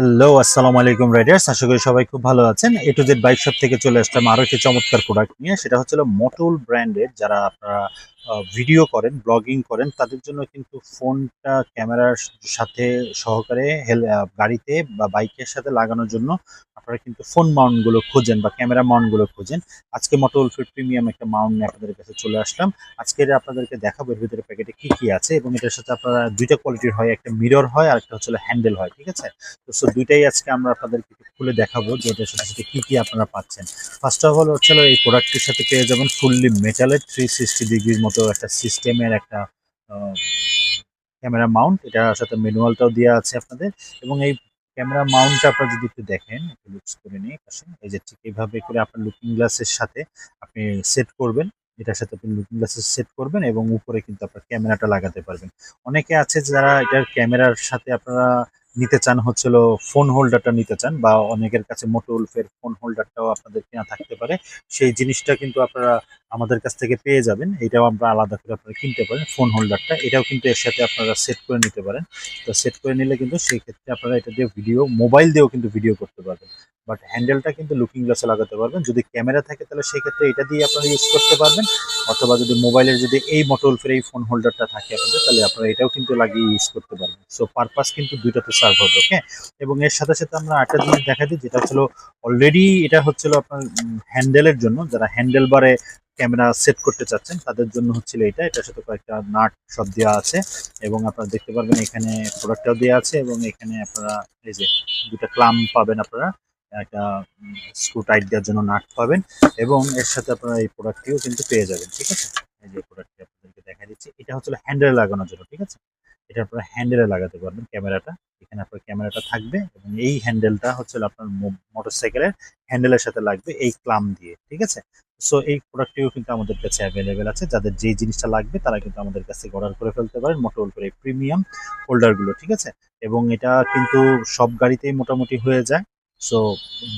Hello, আসসালামু আলাইকুম Riders. আশা করি সবাই খুব ভালো আছেন। এ টু জেড বাইক শপ থেকে চলে আসলাম আরো একটি চমৎকার প্রোডাক্ট নিয়ে। সেটা হচ্ছে হলো মোটুল ব্র্যান্ডের। যারা আপনারা ভিডিও করেন, ব্লগিং করেন, তাদের জন্য কিন্তু ফোনটা ক্যামেরার সাথে সহকারে গাড়িতে বা বাইকের সাথে লাগানোর জন্য আপনারা কিন্তু ফোন মাউন্ট গুলো খোঁজেন বা ক্যামেরা মাউন্ট গুলো খোঁজেন। আজকে মোটুল ফিট প্রিমিয়াম একটা মাউন্ট নিয়ে আপনাদের কাছে চলে আসলাম। আজকে আপনাদেরকে দেখাবো এর ভিতরে প্যাকেটে কি কি আছে, এবং এটার সাথে আপনারা দুইটা কোয়ালিটির হয়, একটা মিরর হয় আর একটা হচ্ছে হ্যান্ডেল হয়, ঠিক আছে? তো সো দুইটাই আজকে আমরা আপনাদেরকে একটু খুলে দেখাবো যে এটার সাথে সাথে কি কি আপনারা পাচ্ছেন। ফার্স্ট অফ অল হচ্ছে এই প্রোডাক্টের সাথে পেয়ে যাবেন ফুললি মেটালের 360 ডিগ্রির মতো একটা সিস্টেমের একটা ক্যামেরা মাউন্ট। এটার সাথে ম্যানুয়ালটাও দেওয়া আছে আপনাদের। এবং এই ক্যামেরা মাউন্টটা আপনারা যদি একটু দেখেন, একটু লুকস করে নিয়ে পাশে, এই যে ঠিক এইভাবে করে আপনার লুকিং গ্লাসের সাথে আপনি সেট করবেন। এটার সাথে আপনি লুকিং গ্লাসের সেট করবেন এবং উপরে কিন্তু আপনার ক্যামেরাটা লাগাতে পারবেন। অনেকে আছে যারা এটার ক্যামেরার সাথে আপনারা নিতে চান হচ্ছিল ফোন হোল্ডারটা নিতে চান, বা অনেকের কাছে মোটো উলফের ফোন হোল্ডারটাও আপনাদের কেনা থাকতে পারে। সেই জিনিসটা কিন্তু আপনারা আমাদের কাছ থেকে পেয়ে যাবেন। এটাও আমরা আলাদা করে আপনারা কিনতে পারেন ফোন হোল্ডারটা। এটাও কিন্তু এর সাথে আপনারা সেট করে নিতে পারেন। তো সেট করে নিলে কিন্তু সেই ক্ষেত্রে আপনারা এটা দিয়ে ভিডিও, মোবাইল দিয়েও কিন্তু ভিডিও করতে পারবেন। বাট হ্যান্ডেলটা কিন্তু লুকিং গ্লাসে লাগাতে পারবেন। যদি ক্যামেরা থাকে তাহলে সেই ক্ষেত্রে এটা দিয়ে আপনারা ইউজ করতে পারবেন। অথবা যদি মোবাইলের যদি এই মোটো উলফের এই ফোন হোল্ডারটা থাকে আপনাদের, তাহলে আপনারা এটাও কিন্তু লাগিয়ে ইউজ করতে পারবেন। সো পারপাস কিন্তু দুইটাতে সার্ভ হবে, ওকে? এবং এর সাথে সাথে আমরা আরেকটা জিনিস দেখা দিই, যেটা হচ্ছিল অলরেডি এটা হচ্ছিল আপনার হ্যান্ডেলের জন্য। যারা হ্যান্ডেল বারে ক্যামেরা সেট করতে চাচ্ছেন তাদের জন্য হচ্ছিল এটা। এটার সাথে কয়েকটা নাট সব দেওয়া আছে, এবং আপনারা দেখতে পারবেন এখানে প্রোডাক্টটাও দেওয়া আছে, এবং এখানে আপনারা এই যে দুটা ক্লাম পাবেন আপনারা, একটা স্ক্রু টাইট দেওয়ার জন্য নাট পাবেন, এবং এর সাথে আপনারা এই প্রোডাক্টটিও কিন্তু পেয়ে যাবেন, ঠিক আছে? এই যে প্রোডাক্টটি আপনাদেরকে দেখা দিচ্ছি, এটা হচ্ছে হ্যান্ডেলে লাগানোর জন্য, ঠিক আছে? এটা আপনারা হ্যান্ডেলে লাগাতে পারবেন ক্যামেরাটা। এখানে আপনার ক্যামেরাটা থাকবে, এবং এই হ্যান্ডেলটা হচ্ছে আপনার মোটরসাইকেলের হ্যান্ডেলের সাথে লাগবে এই ক্লাম দিয়ে, ঠিক আছে? সো এই প্রোডাক্টটিও কিন্তু আমাদের কাছে অ্যাভেলেবেল আছে। যাদের যেই জিনিসটা লাগবে তারা কিন্তু আমাদের কাছ থেকে অর্ডার করে ফেলতে পারেন মোটরোল করে প্রিমিয়াম হোল্ডারগুলো, ঠিক আছে? এবং এটা কিন্তু সব গাড়িতেই মোটামুটি হয়ে যায়। সো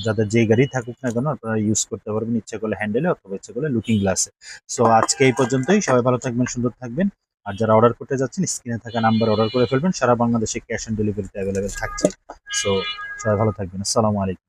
যাদের যেই গাড়ি থাকুক না কেন আপনারা ইউজ করতে পারবেন, ইচ্ছা করলে হ্যান্ডেলে অথবা ইচ্ছা করলে লুকিং গ্লাসে। সো আজকে এই পর্যন্তই। সবাই ভালো থাকবেন, সুন্দর থাকবেন। আর যারা অর্ডার করতে যাচ্ছেন স্ক্রিনে থাকা নাম্বার অর্ডার করে ফেলবেন। সারা বাংলাদেশে ক্যাশ অন ডেলিভারিতে অ্যাভেলেবেল থাকছে। সো সবাই ভালো থাকবেন। আসসালামু আলাইকুম।